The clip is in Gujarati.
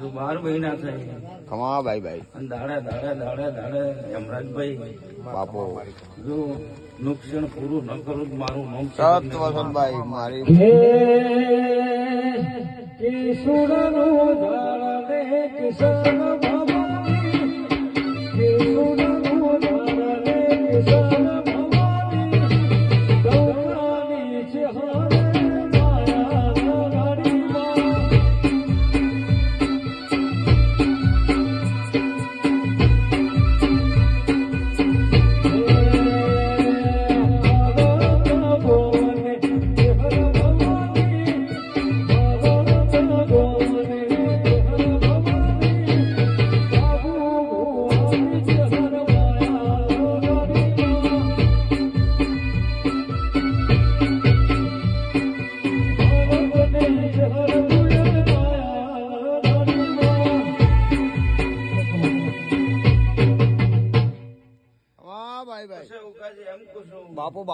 જો 12 મહિના થઈ ખમા ભાઈ ભાઈ અને દાડે હેમરાજભાઈ બાપો જો નુકસાન પૂરું ન કરું તો મારું નામ સત વસંતભાઈ મારી ભાઈ ભાઈ એમ કહું છું બાપુ બાપુ